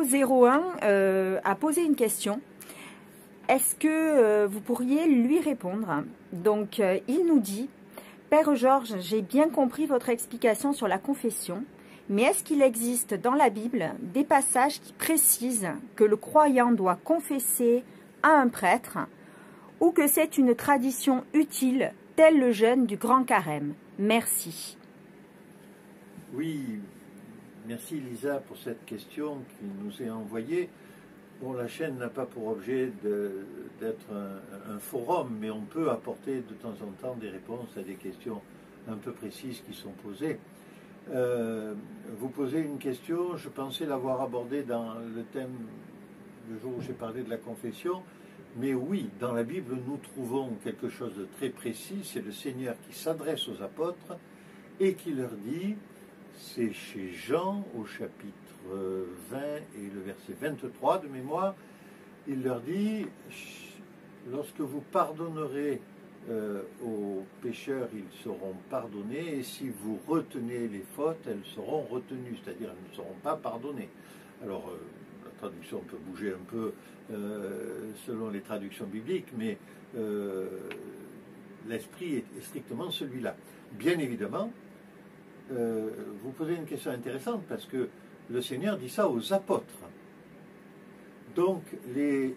Pro01 a posé une question. Est-ce que vous pourriez lui répondre? Donc, il nous dit: Père Georges, j'ai bien compris votre explication sur la confession, mais est-ce qu'il existe dans la Bible des passages qui précisent que le croyant doit confesser à un prêtre ou que c'est une tradition utile, tel le jeûne du Grand Carême? Merci. Oui, merci Lisa pour cette question qui nous est envoyée. Bon, la chaîne n'a pas pour objet d'être un forum, mais on peut apporter de temps en temps des réponses à des questions un peu précises qui sont posées. Vous posez une question, je pensais l'avoir abordée dans le thème le jour où j'ai parlé de la confession, mais oui, dans la Bible, nous trouvons quelque chose de très précis, c'est le Seigneur qui s'adresse aux apôtres et qui leur dit, c'est chez Jean au chapitre 20 et le verset 23 de mémoire, il leur dit, lorsque vous pardonnerez aux pécheurs, ils seront pardonnés, et si vous retenez les fautes, elles seront retenues, c'est-à-dire elles ne seront pas pardonnées. Alors, la traduction peut bouger un peu selon les traductions bibliques, mais l'esprit est strictement celui-là. Bien évidemment, vous posez une question intéressante, parce que le Seigneur dit ça aux apôtres. Donc, les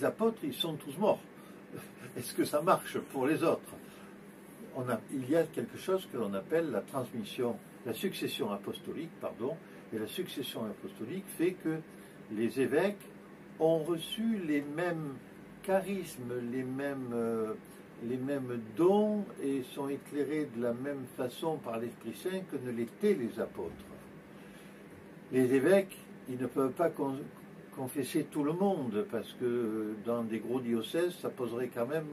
apôtres, ils sont tous morts. Est-ce que ça marche pour les autres? Il y a quelque chose que l'on appelle la transmission, la succession apostolique, pardon, et la succession apostolique fait que les évêques ont reçu les mêmes charismes, les mêmes dons et sont éclairés de la même façon par l'Esprit Saint que ne l'étaient les apôtres. Les évêques, ils ne peuvent pas confesser tout le monde, parce que dans des gros diocèses, ça poserait quand même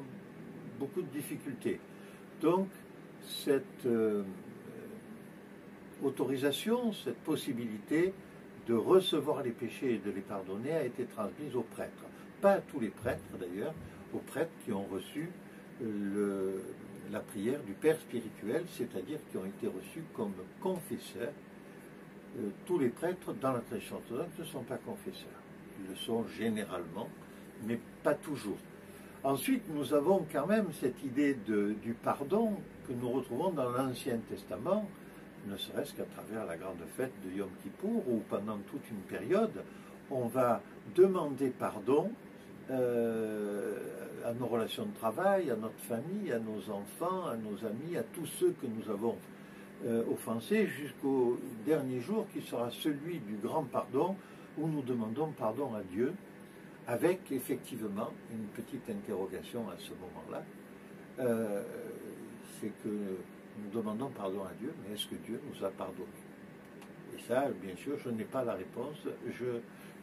beaucoup de difficultés. Donc, cette autorisation, cette possibilité de recevoir les péchés et de les pardonner a été transmise aux prêtres. Pas à tous les prêtres d'ailleurs, aux prêtres qui ont reçu la prière du Père spirituel, c'est-à-dire qui ont été reçus comme confesseurs. Tous les prêtres dans la tradition orthodoxe ne sont pas confesseurs. Ils le sont généralement, mais pas toujours. Ensuite, nous avons quand même cette idée du pardon que nous retrouvons dans l'Ancien Testament, ne serait-ce qu'à travers la grande fête de Yom Kippour, où pendant toute une période, on va demander pardon à nos relations de travail, à notre famille, à nos enfants, à nos amis, à tous ceux que nous avons offensés, jusqu'au dernier jour qui sera celui du grand pardon, où nous demandons pardon à Dieu, avec effectivement une petite interrogation à ce moment-là. C'est que nous demandons pardon à Dieu, mais est-ce que Dieu nous a pardonné? Et ça, bien sûr, je n'ai pas la réponse.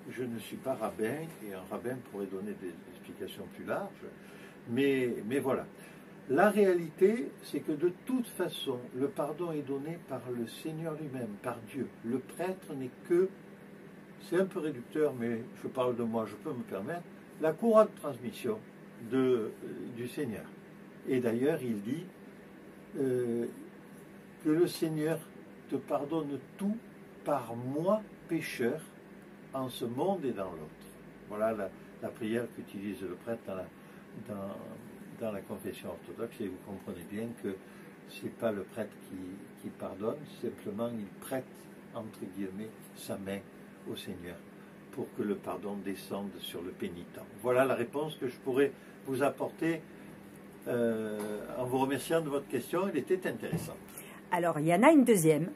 Je ne suis pas rabbin, et un rabbin pourrait donner des explications plus larges, mais voilà. La réalité, c'est que de toute façon, le pardon est donné par le Seigneur lui-même, par Dieu. Le prêtre n'est que, c'est un peu réducteur, mais je parle de moi, je peux me permettre, la courroie de transmission du Seigneur. Et d'ailleurs, il dit que le Seigneur te pardonne tout par moi, pécheur, en ce monde et dans l'autre. Voilà la prière qu'utilise le prêtre dans la confession orthodoxe, et vous comprenez bien que ce n'est pas le prêtre qui pardonne, simplement il prête, entre guillemets, sa main au Seigneur pour que le pardon descende sur le pénitent. Voilà la réponse que je pourrais vous apporter en vous remerciant de votre question, elle était intéressante. Alors, il y en a une deuxième.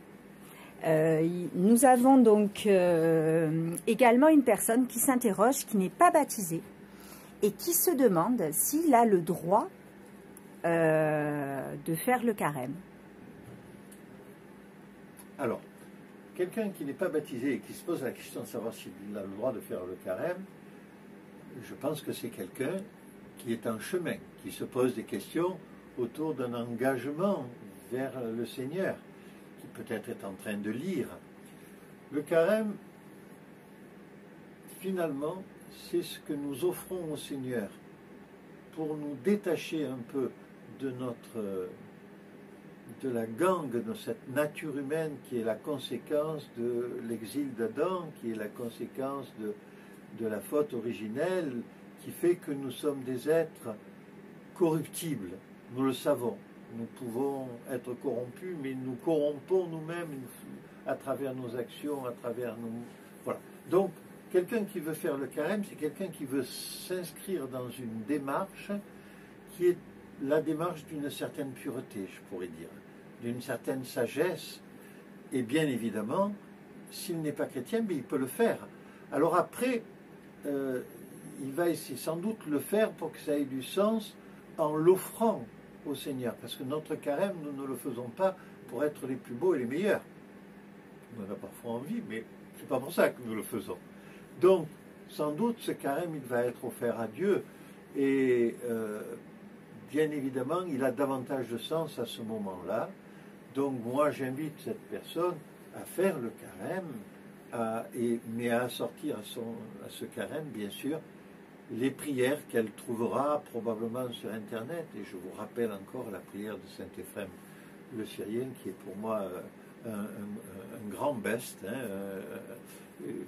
Nous avons donc également une personne qui s'interroge, qui n'est pas baptisée, et qui se demande s'il a le droit de faire le carême. Alors, quelqu'un qui n'est pas baptisé et qui se pose la question de savoir s'il a le droit de faire le carême, je pense que c'est quelqu'un qui est en chemin, qui se pose des questions autour d'un engagement vers le Seigneur, qui peut-être est en train de lire. Le carême, finalement, c'est ce que nous offrons au Seigneur pour nous détacher un peu de notre la gangue, de cette nature humaine qui est la conséquence de l'exil d'Adam, qui est la conséquence de la faute originelle, qui fait que nous sommes des êtres corruptibles. Nous le savons. Nous pouvons être corrompus, mais nous corrompons nous-mêmes à travers nos actions, à travers nos... Voilà. Donc, quelqu'un qui veut faire le carême, c'est quelqu'un qui veut s'inscrire dans une démarche qui est la démarche d'une certaine pureté, je pourrais dire, d'une certaine sagesse. Et bien évidemment, s'il n'est pas chrétien, mais il peut le faire. Alors après, il va essayer sans doute le faire pour que ça ait du sens en l'offrant au Seigneur. Parce que notre carême, nous ne le faisons pas pour être les plus beaux et les meilleurs. On en a parfois envie, mais c'est pas pour ça que nous le faisons. Donc, sans doute, ce carême, il va être offert à Dieu. Et bien évidemment, il a davantage de sens à ce moment-là. Donc, moi, j'invite cette personne à faire le carême, mais à assortir à ce carême, bien sûr, les prières qu'elle trouvera probablement sur Internet. Et je vous rappelle encore la prière de Saint Éphrem le Syrien, qui est pour moi un grand best,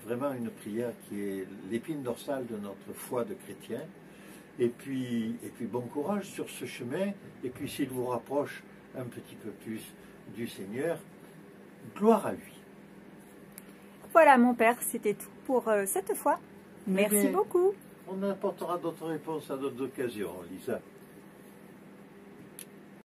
vraiment une prière qui est l'épine dorsale de notre foi de chrétien. Et puis bon courage sur ce chemin. Et puis s'il vous rapproche un petit peu plus du Seigneur, gloire à lui. Voilà mon père, c'était tout pour cette fois. Merci beaucoup. On apportera d'autres réponses à d'autres occasions, Lisa.